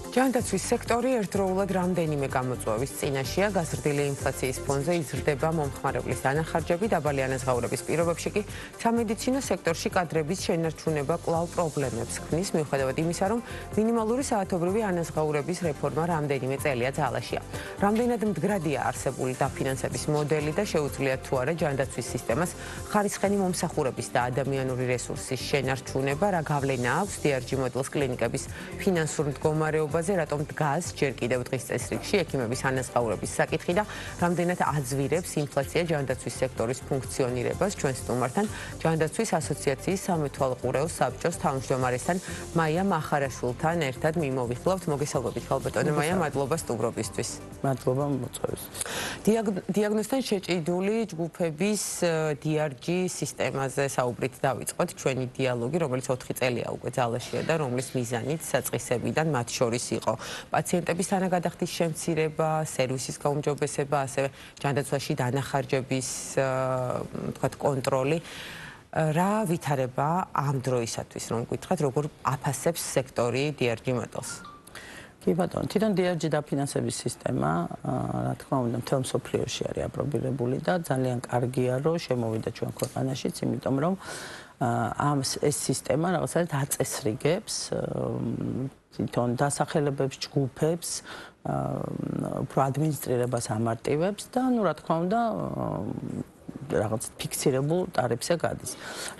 ჯანდაცვის სექტორი ერთდროულად რამდენიმე გამოწვევის წინაშეა. გაზრდილი ინფლაციის ფონზე იზრდება მომხმარებლის დანახარჯები, დაბალი ანაზღაურების პირობებში კი სამედიცინო სექტორში კადრების შენარჩუნება კვლავ პრობლემებს ქმნის, მიუხედავად იმისა, რომ მინიმალური საათობრივი ანაზღაურების რეფორმა რამდენიმე წელია ძალაშია. რამდენად მდგრადია არსებული დაფინანსების მოდელი და შეუძლია თუ არა ჯანდაცვის სისტემას ხარისხენი მომსახურების და ადამიანური რესურსის შენარჩუნება, რა გავლენა აქვს DRG მოდელს კლინიკების ფინანსურ მდგომარეობაზე, რატომ დგას ჯერ კიდევ დღის წესრიგში ექიმების ანაზღაურების საკითხი და რამდენად აძვირებს ინფლაცია ჯანდაცვის სექტორის ფუნქციონირებას. ჩვენ სტუმართან ჯანდაცვის ასოციაციის სამეთვალყურეო საბჭოს თავმჯდომარესთან მაია მახარაშვილთან ერთად მიმოვიხილავთ. მოგესალმებით ხალბატონო მაია, მადლობა სტუმრობისთვის. მადლობა მოწვევისთვის. დიაგნოზთან შეჭიდული ჯგუფების DRG სისტემაზე საუბრით დავიწყოთ ჩვენი დიალოგი, რომელიც 4 წელია უკვე ძალაშია და რომლის მიზანით საწყისებიდან მათ შორის იყო პაციენტების თანაგადახდის შემცირება, სერვისის გაუმჯობესება, ასევე ჯანდაცვაში დანახარჯების თქვათ კონტროლი. რა ვითარება ამ დროისათვის, რომ გითხრათ, როგორ აფასებს სექტორი DRG მოდელს? კი ბატონო, თვითონ DRG დაფინანსების სისტემა, რა თქმა უნდა, მთელ მსოფლიოში არის აპრობირებული და ძალიან კარგია, რომ შემოვიდა ჩვენ ქვეყანაშიც, იმიტომ რომ ეს სისტემა რაღაცა აწესრიგებს თვითონ დასახელებებს, ჯგუფებს, უფრო ადმინისტრირებას ამარტივებს და, ну, რა თქმა უნდა, რაღაც ფიქსირებულ ტარიფზე გადის.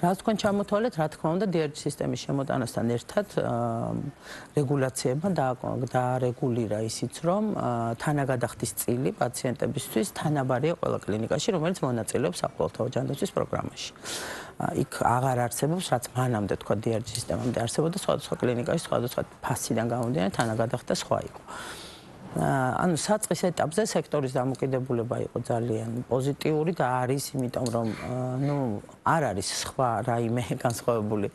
რაც თქვენ ჩამოთვალეთ, რა თქმა უნდა, DRG სისტემის შემოტანასთან ერთად რეგულაციებმა დაარეგულირა ისიც, რომ თანაგადახდის წილი პაციენტებისთვის თანაბარია ყველა კლინიკაში, რომელიც მონაწილეობს საყოველთაო ჯანდაცვის პროგრამაში. იქ აღარ არსებობს, რაც მანამდე თქვა DRG სისტემამდე არსებობდა, სხვადასხვა კლინიკაში სხვადასხვა ფასიდან გამომდინარე თანაგადახდა სხვა იყო. ანუ საწყის ეტაპზე სექტორის დამოკიდებულება იყო ძალიან პოზიტიური და არის, იმიტომ რომ არ არის სხვა რაიმე განსხვავებული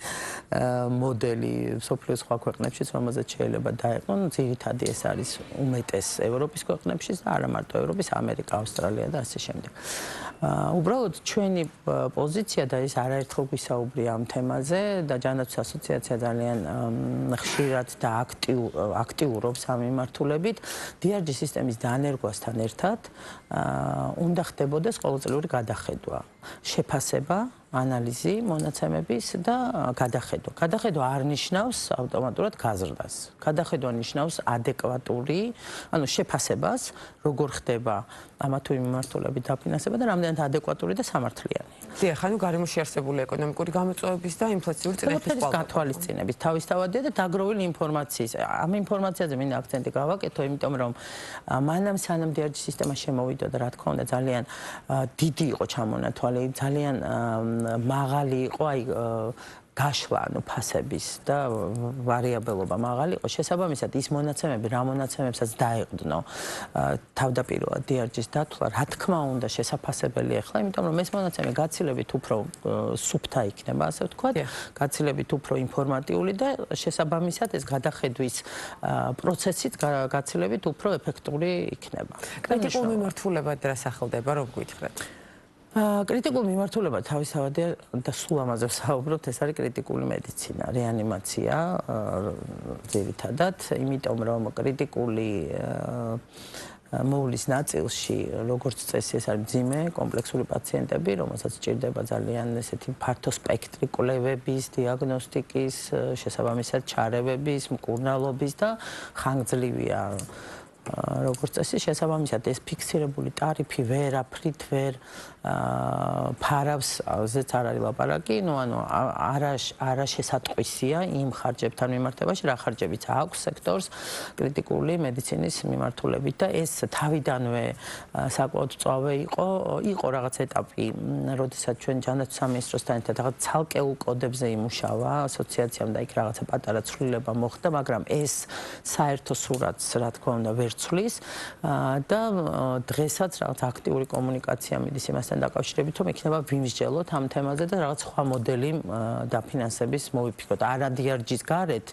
მოდელი მსოფლიოს სხვა ქვეყნებშიც, რომელზეც შეიძლება დაეყონ. ძირითადი ეს არის უმეტეს ევროპის ქვეყნებშიც და არა მარტო ევროპის, ამერიკა, ავსტრალია და ასე შემდეგ. უბრალოდ ჩვენი პოზიცია და ის არაერთხელ გვისაუბრია ამ თემაზე და ჯანდაცვის ასოციაცია ძალიან ხშირად და აქტიურობს ამ მიმართულებით. DRG სისტემის დანერგვასთან ერთად უნდა ხდებოდეს ყოველწლიური გადახედვა, შეფასება, ანალიზი მონაცემების და გადახედვა. გადახედვა არ ნიშნავს ავტომატურად გაზრდას. გადახედვა ნიშნავს ადეკვატური, ანუ შეფასებას, როგორ ხდება ამა თუ იმ მიმართულებით დაფინანსება და რამდენად ადეკვატური და სამართლიანი. დიახ, ანუ გარემოში არსებული ეკონომიკური გამოწვევების და ინფლაციური წინააღმდეგ გათვალისწინების თავისთავადია და დაგროვილი ინფორმაციის. ამ ინფორმაციაზე მინდა აქცენტი გავაკეთო, იმიტომ რომ მანამ სანამ DRG სისტემა შემოვიდა და რა თქმა უნდა ძალიან დიდი იყო ჩამონათვალი, ძალიან მაღალი იყო აი გაშლა, ანუ ფასების და ვარიაბელობა მაღალი იყო. შესაბამისად, ის მონაცემები, რა მონაცემებსაც დაეყრდნო თავდაპირველად DRG-ს დათვლა, რა თქმა უნდა, შესაფასებელი ახლა, იმიტომ რომ ეს მონაცემი გაცილებით უფრო სუფთა იქნება, ასე ვთქვათ, გაცილებით უფრო ინფორმატიული და შესაბამისად ეს გადახედვის პროცესიც გაცილებით უფრო ეფექტური იქნება. კრიტიკულ მიმართულებად რა სახელდება, რომ გითხრათ? კრიტიკული მიმართულება თავისთავადია და სულ ამაზე ვსაუბრობთ, ეს არის კრიტიკული მედიცინა, რეანიმაცია ძირითადად, იმიტომ რომ კრიტიკული მოვლის ნაწილში, როგორც წესი, ეს არის მძიმე, კომპლექსური პაციენტები, რომელსაც სჭირდება ძალიან ესეთი ფართო სპექტრი კვლევების, დიაგნოსტიკის, შესაბამისად ჩარევების, მკურნალობის და ხანგრძლივია როგორც წესი, შესაბამისად ეს ფიქსირებული ტარიფი ვერაფრით ვერ ფარავზეც არ არის ლაპარაკი, ანუ არა შესატყვისია იმ ხარჯებთან მიმართებაში, რა ხარჯებიც აქვს სექტორს კრიტიკული მედიცინის მიმართულებით და ეს თავიდანვე საკმაოდ მწვავე იყო რაღაც ეტაპი, როდესაც ჩვენ ჯანდაცვის სამინისტროსთან ერთად რაღაც ცალკეულ კოდებზე იმუშავა, ასოციაციამ და იქ რაღაცა პატარა ცვლილება მოხდა, მაგრამ ეს საერთო სურათს, რა თქმა უნდა, ვერ ცვლის და დღესაც რაღაც აქტიური კომუნიკაცია მიდის იმასთან დაკავშირებით, რომ იქნება ვიმსჯელოთ ამ თემაზე და რაღაც სხვა მოდელი დაფინანსების მოვიფიქროთ. არა DRG-ს გარეთ,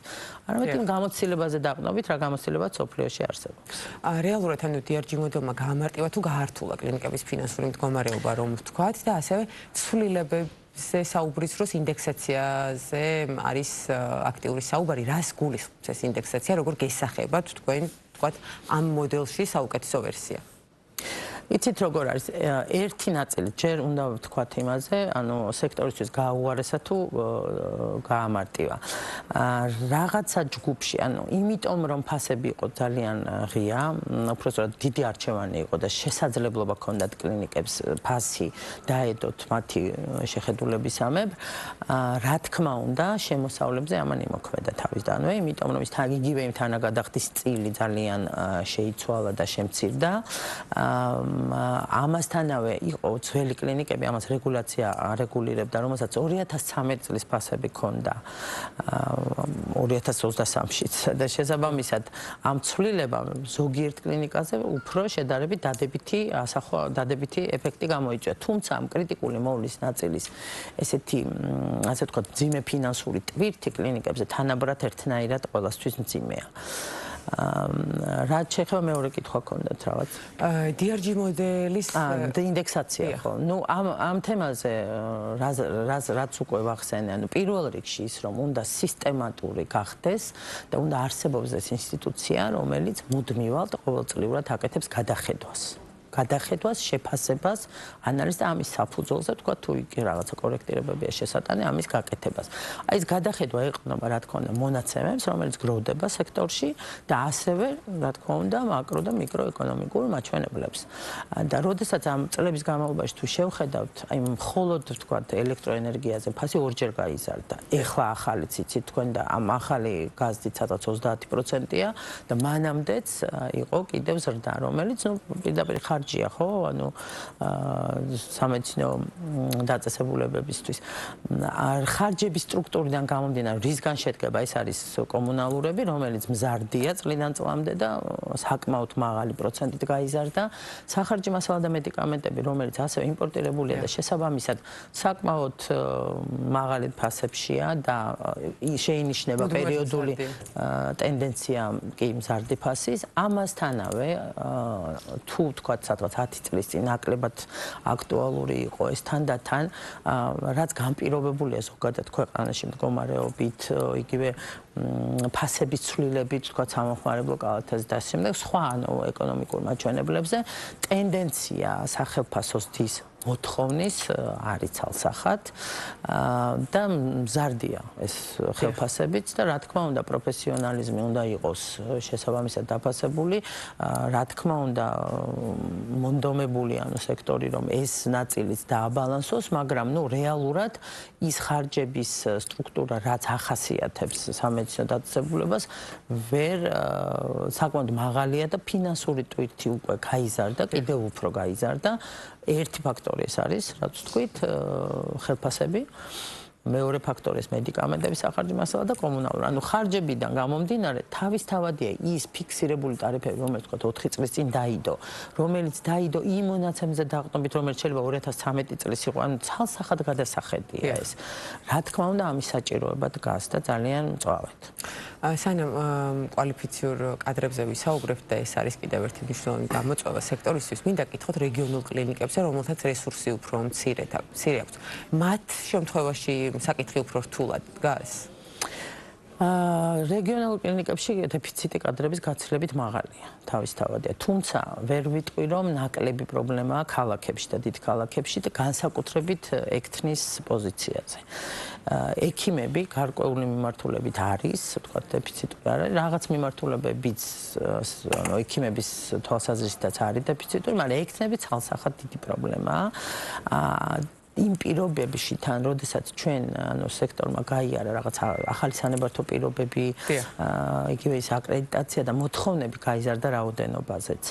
არამედ იმ გამოცდილებაზე დაყნობით, რა გამოცდილებაც სოფლიოში არსებობს. რეალურად ანუ DRG მოდელმა გაამარტივა თუ გაართულა კლინიკების ფინანსური მდგომარეობა, რომ ვთქვათ და ასევე ცვლილებები საუბრის დროს ინდექსაციაზე არის აქტიური საუბარი, რას გულისხმობს ეს ინდექსაცია, როგორ გესახებათ თქვენ თქვათ ამ მოდელში საუკეთესო ვერსია? იცით როგორ არის ერთი ნაწილი ჯერ უნდა ვთქვათ იმაზე, ანუ სექტორისთვის გაუარესა თუ გაამარტივა. რაღაცა ჯგუფში, ანუ იმიტომ რომ ფასები იყო ძალიან ღია, უბრალოდ დიდი არჩევანი იყო და შესაძლებლობა ჰქონდათ კლინიკებს ფასი დაედოთ მათი შეხედულებისამებ, რა თქმა უნდა, შემოსავლებზე ამან იმოქმედა თავისდანვე, იმიტომ რომ ის იგივე იმ თანაგადახდის წილი ძალიან შეიცვალა და შემცირდა. ამასთანავე იყო ძველი კლინიკები, ამას რეგულაცია არეგულირებდა, რომელსაც 2013 წლის ფასები ქონდა 2023-შიც და შესაბამისად ამ ცვლილებამ ზოგიერთ კლინიკაზე უფრო შედარებით დადებითი ეფექტი გამოიწვია. თუმცა ამ კრიტიკული მოვლის ნაწილის ესეთი ასე ვთქვათ მძიმე ფინანსური ტვირთი კლინიკებზე თანაბრად ერთნაირად ყველასთვის მძიმეა. რაც შეეხება მეორე კითხვა ქონდათ რაღაც. DRG მოდელის ინდექსაცია ხო. ნუ ამ თემაზე რაც უკვე ვახსენე, ანუ პირველ რიგში ის რომ უნდა სისტემატური გახდეს და უნდა არსებობს ეს ინსტიტუცია, რომელიც მუდმივად ყოველწლიურად აკეთებს გადახედვას, შეფასებას, ანალიზს და ამის საფუძველზე თქვა თუ იგი რაღაცა კორექტირებებია შესატანი ამის გაკეთებას. აი ეს გადახედვა ეყრდნობა რა თქმა უნდა მონაცემებს, რომელიც გროვდება სექტორში და ასევე რა თქმა უნდა მაკრო და მიკროეკონომიკურ მაჩვენებლებს. და როდესაც ამ წლების განმავლობაში თუ შევხედავთ, აი მხოლოდ თქვა ელექტროენერგიაზე ფასი ორჯერ გაიზარდა. ეხლა ახალიც იცით თქვენ და ამ ახალი გაზით სადაც 30%-ია და მანამდეც იყო კიდევ ზრდა, რომელიც ნუ პირდაპირ ხარჯია ხო, ანუ სამედიცინო დაწესებულებებისთვის. ხარჯების სტრუქტურიდან გამომდინარე, რისგან შედგება, ეს არის კომუნალურები, რომელიც მზარდია წლიდან წლამდე და საკმაოდ მაღალი პროცენტით გაიზარდა. სახარჯი მასალა და მედიკამენტები, რომელიც ასევე იმპორტირებულია და შესაბამისად საკმაოდ მაღალი ფასებშია და შეინიშნება პერიოდული ტენდენცია კი მზარდი ფასის. ამასთანავე თუ თქვა სადღაც 10 წლის წინ ნაკლებად აქტუალური იყო ეს თანდათან, რაც განპირობებულია ზოგადად ქვეყანაში მდგომარეობით, იგივე ფასების ცვლილებით, თქვა სამხმარებლო კალათაზე და შემდეგ სხვა ეკონომიკურ მაჩვენებლებზე ტენდენცია სახელფასოს დის მოთხოვნის არის ცალსახად და მზარდია ეს ხელფასებიც და რა თქმა უნდა პროფესიონალიზმი უნდა იყოს შესაბამისად დაფასებული, რა თქმა უნდა მონდომებული ანუ სექტორი რომ ეს ნაწილიც დააბალანსოს, მაგრამ ნუ რეალურად ის ხარჯების სტრუქტურა რაც ახასიათებს სამედიცინო დაწესებულებას ვერ საკმაოდ მაღალია და ფინანსური ტვირთი უკვე გაიზარდა, კიდევ უფრო გაიზარდა. ერთი ფაქტორი ეს არის, რაც ვთქვით, ხელფასები. მეორე ფაქტორი ეს მედიკამენტების სახარჯი მასალა და კომუნალური. ანუ ხარჯებიდან გამომდინარე, თავისთავადია ის ფიქსირებული ტარიფები, რომელიც თქვა 4 წლის წინ დაიდო, რომელიც დაიდო იმ მონაცემზე დაყრდნობით, რომელიც შეიძლება 2013 წლის იყო, ანუ ცალსახად გადასახედია ეს. რა თქმა უნდა, ამის საჭიროება დგას და ძალიან მწვავედ. სანამ კვალიფიციურ კადრებზე ვისაუბრებთ და ეს არის კიდევ ერთი მნიშვნელოვანი გამოწვევა სექტორისთვის, მინდა გითხოთ რეგიონულ კლინიკებზე, რომელთაც რესურსი უფრო მცირე აქვს. მათ შემთხვევაში საკითხი უფრო რთულად დგას? რეგიონალურ კლინიკებში დეფიციტი კადრების გაცილებით მაღალია, თავისთავადია. თუმცა ვერ ვიტყვი, რომ ნაკლები პრობლემაა ქალაქებში და დიდ ქალაქებში და განსაკუთრებით ექთნის პოზიციაზე. ექიმები გარკვეული მიმართულებით არის, ვთქვათ, დეფიციტური არის, რაღაც მიმართულებებიც, ანუ ექიმების თვალსაზრისითაც არის დეფიციტური, მაგრამ ექთნები ცალსახად დიდი პრობლემაა. იმ პირობებში თან, როდესაც ჩვენ ანუ სექტორმა გაიარა რაღაც ახალი სანებართო პირობები, იგივე ის აკრედიტაცია და მოთხოვნები გაიზარდა რაოდენობაზეც.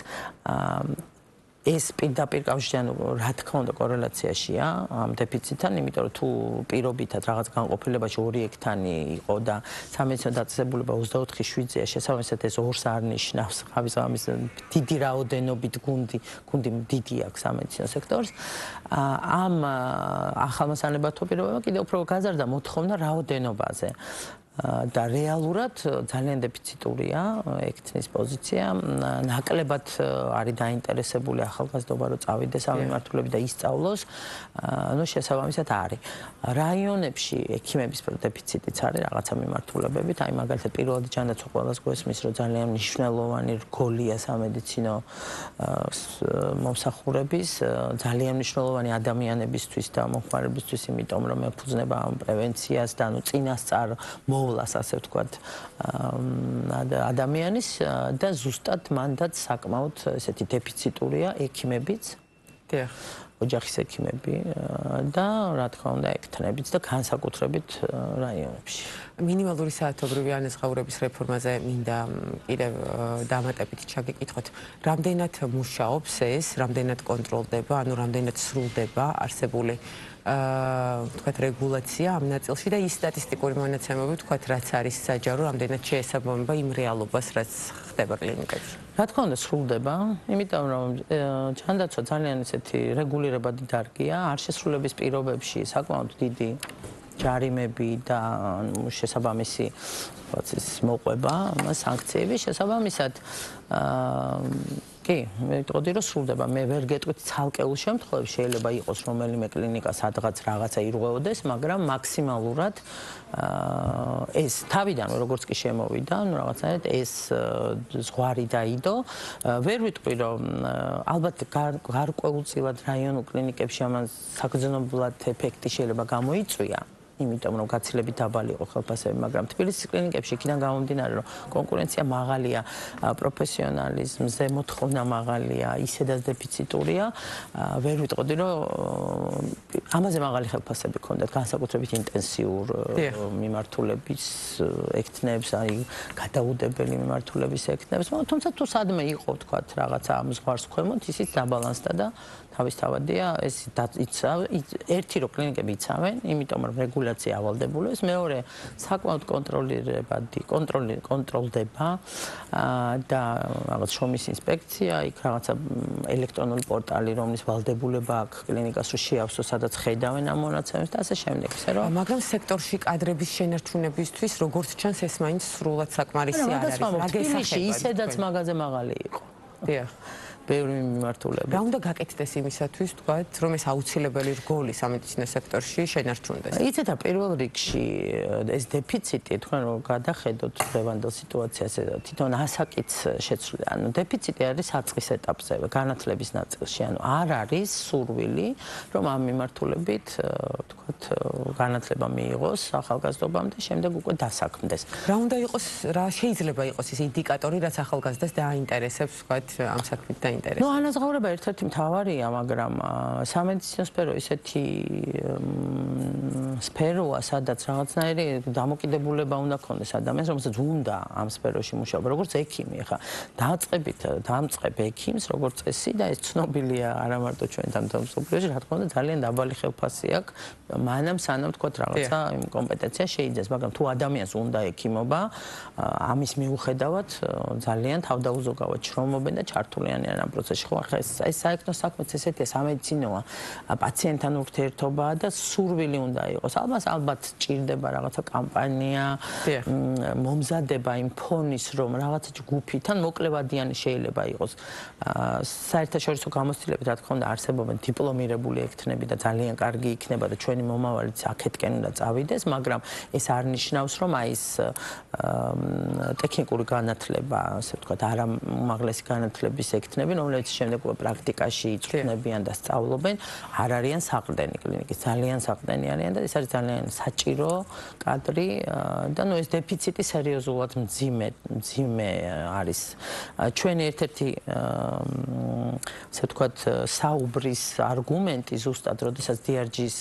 ეს პირდაპირ კავშირში, ანუ რა თქმა უნდა კორელაციაშია ამ დეფიციტთან, იმიტომ რომ თუ პირობითად რაღაც განყოფილებაში 2 ექთანი იყო და სამედიცინო დაწესებულება 24/7-ია, შესაბამისად ეს ორს არ ნიშნავს, ხავისამის დიდი რაოდენობით გუნდი დიდი აქვს სამედიცინო სექტორს. ამ ახალმა სანებართო პირობებმა კიდევ უფრო გაზარდა მოთხოვნა რაოდენობაზე. და რეალურად ძალიან დეფიციტურია ექთნის პოზიცია. ნაკლებად არის დაინტერესებული ახალგაზრდობა რომ წავიდეს ამ მიმართულებით და ისწავლოს. ნუ შესაბამისად არის. რაიონებში ექიმების დეფიციტიც არის რაღაცა მიმართულებებით. აი მაგალითად პირველად ჯანდაცვა ყველას გვესმის რომ ძალიან მნიშვნელოვანი რგოლია სამედიცინო მომსახურების, ძალიან მნიშვნელოვანი ადამიანებისთვის და მომხმარებლებისთვის, იმიტომ რომ ეფუძნება ამ პრევენციას და ანუ წინასწარ მოვლას, ასე ვთქვათ, ადამიანის და ზუსტად მანდაც საკმაოდ ესეთი დეფიციტურია ექიმებიც. დიახ. ოჯახის ექიმები და რა თქმა უნდა ექთნებიც და განსაკუთრებით რაიონებში. მინიმალური საათობრივი ანაზღაურების რეფორმაზე მინდა კიდევ დამატებით ჩაგეკითხოთ. რამდენად მუშაობს ეს, რამდენად კონტროლდება, ანუ რამდენად სრულდება არსებული ვთქვათ რეგულაცია ამ ნაწილში და ის სტატისტიკური მონაცემები ვთქვათ რაც არის საჯარო, რამდენად შეესაბამება იმ რეალობას, რაც ხდება კლინიკებში. რა თქმა უნდა სრულდება, იმიტომ რომ ჯანდაცვა ძალიან ესეთი რეგულირებადი დარგია, არ შესრულების პირობებში საკმაოდ დიდი ჯარიმები და შესაბამისი მოყვება, სანქციები შესაბამისად კი, მე ვიტყოდი რომ სრულდება. მე ვერ გეტყვით ცალკეულ შემთხვევებში შეიძლება იყოს რომელიმე კლინიკა სადღაც რაღაცა ირღვეოდეს, მაგრამ მაქსიმალურად ეს თავიდან როგორც კი შემოვიდა, ну რაღაცნაირად ეს ზღვარი დაიდო. ვერ ვიტყვი რომ ალბათ გარკვეულწილად რაიონულ კლინიკებში ამან საგრძნობლად ეფექტი შეიძლება გამოიწვია. იმიტომ რომ გაცილებით დაბალი იყო ხელფასები, მაგრამ თბილისის კლინიკებში იქიდან გამომდინარე, რომ კონკურენცია მაღალია, პროფესიონალიზმზე მოთხოვნა მაღალია, ისედაც დეფიციტურია, ვერ ვიტყოდი, რომ ამაზე მაღალი ხელფასები ჰქონდათ, განსაკუთრებით ინტენსიურ მიმართულების ექთნებს, აი გადაუდებელი მიმართულების ექთნებს, თუმცა თუ სადმე იყო, თქვათ, რაღაცა ამ ზღვარს ქვემოთ, ისიც დაბალანსდა და თავისთავადია ეს ერთი რო კლინიკები იცავენ, იმიტომ რომ რეგულაცია ავალდებული ეს, მეორე საკმაოდ კონტროლდება და რაღაც შრომის ინსპექცია, იქ რაღაცა ელექტრონული პორტალი, რომლის ვალდებულება აქვს კლინიკას რო შეავსო, სადაც ხედავენ ამ მონაცემებს და ასე შემდეგ. მაგრამ სექტორში კადრების შენარჩუნებისთვის როგორც ჩანს ეს მაინც სრულად საკმარისი არ არის. თბილისში ისედაც მაგაზე მაღალი იყო. დიახ. ბევრი მიმართულება. რა უნდა გაკეთდეს იმისათვის, თქვათ, რომ ეს აუცილებელი რგოლი სამედიცინო სექტორში შენარჩუნდეს? იცით, პირველ რიგში ეს დეფიციტი, თქვენ რომ გადახედოთ დღევანდელ სიტუაციას, თვითონ ასაკიც შეცვლილი. ანუ დეფიციტი არის საწყის ეტაპზე, განათლების ნაწილში. ანუ არ არის სურვილი, რომ ამ მიმართულებით, თქვათ, განათლება მიიღოს ახალგაზრდობამ და შემდეგ უკვე დასაქმდეს. რა უნდა იყოს, რა შეიძლება იყოს ის ინდიკატორი, რაც ახალგაზრდას დააინტერესებს, თქვათ, ამ საქმით დაინტერესებს? ნუ ანაზღაურება ერთ-ერთი მთავარია, მაგრამ სამედიცინო სფერო ისეთი სფეროა, სადაც რაღაცნაირი დამოკიდებულება უნდა ქონდეს ადამიანს, რომელსაც უნდა ამ სფეროში მუშაობა, როგორც ექიმი. ახლა დაამწყებ ექიმს, როგორც წესი და ეს ცნობილია არა მარტო ჩვენთან მსოფლიოში, რა თქმა უნდა, ძალიან დაბალი ხელფასი აქვს, მანამ სანამ თქვათ რაღაცა იმ კომპეტენცია შეიძეს, მაგრამ თუ ადამიანს უნდა ექიმობა, ამის მიუხედავად ძალიან თავდაუზოგავად შრომობენ და ჩართულიანი არიან ამ პროცესში. ხო, ახლა ეს საერთო საქმეც ესეთია, სამედიცინოა, პაციენტთან ურთიერთობაა და სურვილი უნდა იყოს. ალბათ ჭირდება რაღაცა კამპანია, მომზადება იმ ფონის, რომ რაღაცა ჯგუფი, თან მოკლევადიანი შეიძლება იყოს. საერთაშორისო გამოცდილებით, რა თქმა უნდა, არსებობენ დიპლომირებული ექთნები და ძალიან კარგი იქნება და ჩვენი მომავალიც აქეთკენ უნდა წავიდეს, მაგრამ ეს არ ნიშნავს, რომ აი ეს ტექნიკური განათლება, ასე ვთქვათ, არა უმაღლესი განათლების ექთნები, რომლებიც შემდეგ პრაქტიკაში იწვრთნებიან და სწავლობენ, არ არიან საყრდენი კლინიკის, ძალიან საყრდენი არიან და ეს არის ძალიან საჭირო კადრი და ნუ ეს დეფიციტი სერიოზულად მძიმე არის. ჩვენი ერთ-ერთი ასე ვთქვათ, საუბრის არგუმენტი ზუსტად, როდესაც DRG-ის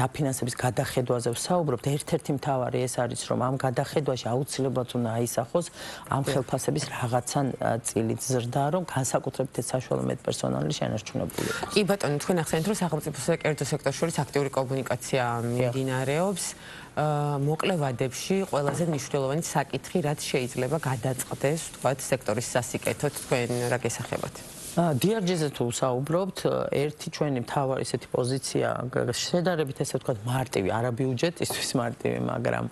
დაფინანსების გადახედვაზე ვსაუბრობთ, ერთ-ერთი მთავარი ეს არის, რომ ამ გადახედვაში აუცილებლად უნდა აისახოს ამ ხელფასების რაღაცა წილით ზრდა, რომ განსაკუთრებით ეს საშუალო მედპერსონალი შენარჩუნებული იყოს. კი ბატონო, თქვენ ახსენეთ, რომ სახელმწიფოსა და კერძო სექტორს შორის აქტიური კომუნიკაცია მიმდინარეობს. მოკლე ვადებში ყველაზე მნიშვნელოვანი საკითხი, რაც შეიძლება გადაწყდეს, თქვათ, სექტორის სასიკეთოდ, თქვენ რა გესახებათ? DRG-ზე თუ საუბრობთ, ერთი ჩვენი მთავარი ესეთი პოზიცია შედარებით ესე ვთქვათ მარტივი, არა ბიუჯეტისთვის მარტივი, მაგრამ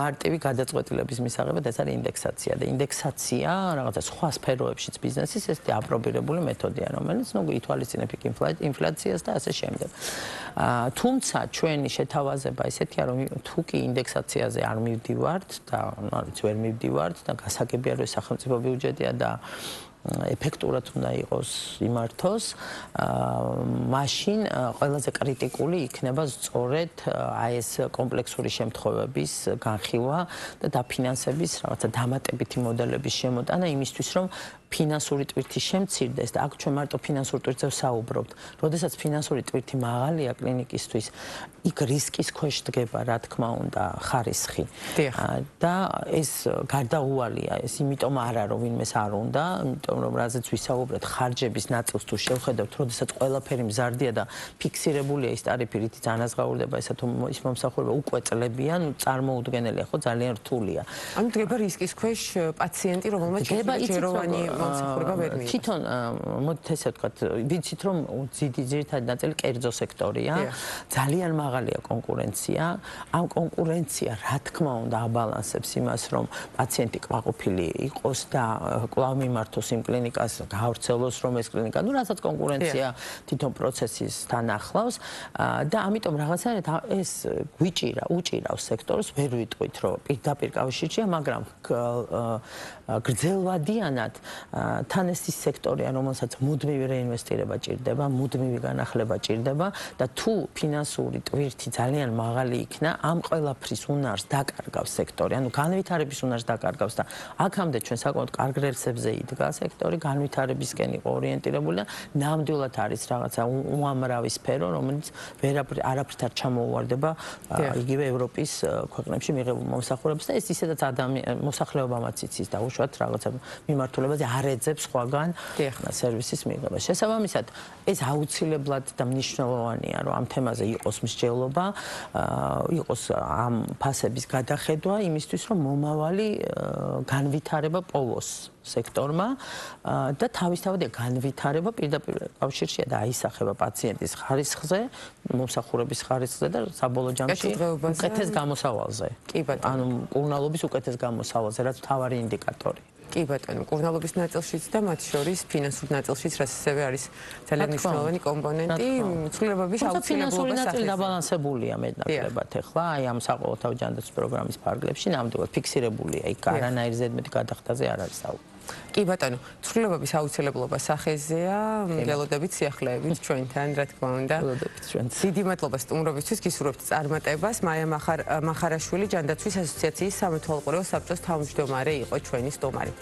მარტივი გადაწყვეტილების მისაღებად ეს არის ინდექსაცია და ინდექსაცია რაღაცა სხვა სფეროებშიც ბიზნესის ესეთი აპრობირებული მეთოდია, რომელიც ითვალისწინებს ინფლაციას და ასე შემდეგ. თუმცა ჩვენი შეთავაზება ესეთია, რომ თუ კი ინდექსაციაზე არ მივდივართ და ვერ მივდივართ და გასაგებია რომ სახელმწიფო ბიუჯეტია და ეფექტურად უნდა იყოს იმართოს, მაშინ ყველაზე კრიტიკული იქნება სწორედ აი ეს კომპლექსური შემთხვევების განხილვა და დაფინანსების რაღაცა დამატებითი მოდელების შემოტანა იმისთვის, რომ ფინანსური ტვირთი შემცირდეს და აქ ჩვენ მარტო ფინანსურ ტვირთზე ვსაუბრობთ. როდესაც ფინანსური ტვირთი მაღალია კლინიკისთვის, იქ რისკის ქვეშ დგება, რა თქმა უნდა, ხარისხი. და ეს გარდაუვალია, ეს იმიტომ არა, რომ ვინმეს არ უნდა, იმიტომ რომ რაზეც ვისაუბრეთ, ხარჯების ნაწილს თუ შევხედავთ, როდესაც ყველაფერი მზარდია და ფიქსირებულია ის ტარიფი, რითიც ანაზღაურდება ესა თუ ის მომსახურება უკვე წლებია, წარმოუდგენელია, ხო, ძალიან რთულია. ანუ დგება რისკის ქვეშ პაციენტი, რომელმაც ჯეროვანი მომსახურება ვერ მიიღოს. თვითონ მოდით ესე ვთქვათ, ვიცით რომ ძირითადი ნაწილი კერძო სექტორია, ძალიან მაღალია კონკურენცია. ამ კონკურენცია, რა თქმა უნდა, აბალანსებს იმას, რომ პაციენტი კმაყოფილი იყოს და კვლავ მიმართოს იმ კლინიკას, გაავრცელოს რომ ეს კლინიკა, ну, რასაც კონკურენცია თვითონ პროცესისთან ახლავს და ამიტომ რაღაცნაირად ეს უჭირავს სექტორს, ვერ ვიტყვით, რომ პირდაპირ კავშირშია, მაგრამ გრძელვადიანად თან ეს ის სექტორია, რომელსაც მუდმივი რეინვესტირება ჭირდება, მუდმივი განახლება ჭირდება და თუ ფინანსური ტვირთი ძალიან მაღალი იქნა, ამ ყველაფრის უნარს დაკარგავს სექტორი, ანუ განვითარების უნარს დაკარგავს და აქამდე ჩვენ საკმაოდ კარგ რელსებზე იდგა სექტორი, განვითარებისკენ იყო ორიენტირებული და ნამდვილად არის რაღაცა უამრავი სფერო, რომელიც არაფრით არ ჩამოუვარდება იგივე ევროპის ქვეყნებში მიღებულ მომსახურებას და ეს ისედაც მოსახლეობამაც იცის და უშუალოდ რაღაცა მიმართულებაზე არ ეძებს სხვაგან სერვისის მიღებას. შესაბამისად, ეს აუცილებლად და მნიშვნელოვანია, რომ ამ თემაზე იყოს მსჯელობა, იყოს ამ ფასების გადახედვა იმისთვის, რომ მომავალი განვითარება პოვოს სექტორმა და თავისთავად განვითარება პირდაპირ კავშირშია და აისახება პაციენტის ხარისხზე, მომსახურების ხარისხზე და საბოლოო ჯამში უკეთეს გამოსავალზე. კი ბატონო. ანუ მკურნალობის უკეთეს გამოსავალზე, რაც მთავარი ინდიკატორი. კი ბატონო, მკურნალობის ნაწილშიც და მათ შორის ფინანსურ ნაწილშიც, რაც ასევე არის ძალიან მნიშვნელოვანი კომპონენტი, ცვლილებების აუცილებლობა ფინანსური ნაწილი დაბალანსებულია მეტნაკლებად ახლა, აი ამ საყოველთაო ჯანდაცვის პროგრამის ფარგლებში ნამდვილად ფიქსირებულია, იქ არანაირ ზედმეტ გადახდაზე არ არის საუბარი. კი ბატონო, ცვლილებების აუცილებლობა სახეზეა, მგელოდებით სიახლეებით ჩვენთან, რა თქმა უნდა. დიდი მადლობა სტუმრობისთვის, გისურვებთ წარმატებას. მაია მახარაშვილი, ჯანდაცვის ასოციაციის სამეთვალყურეო საბჭოს თავმჯდომარე იყო ჩვენი სტუმარი.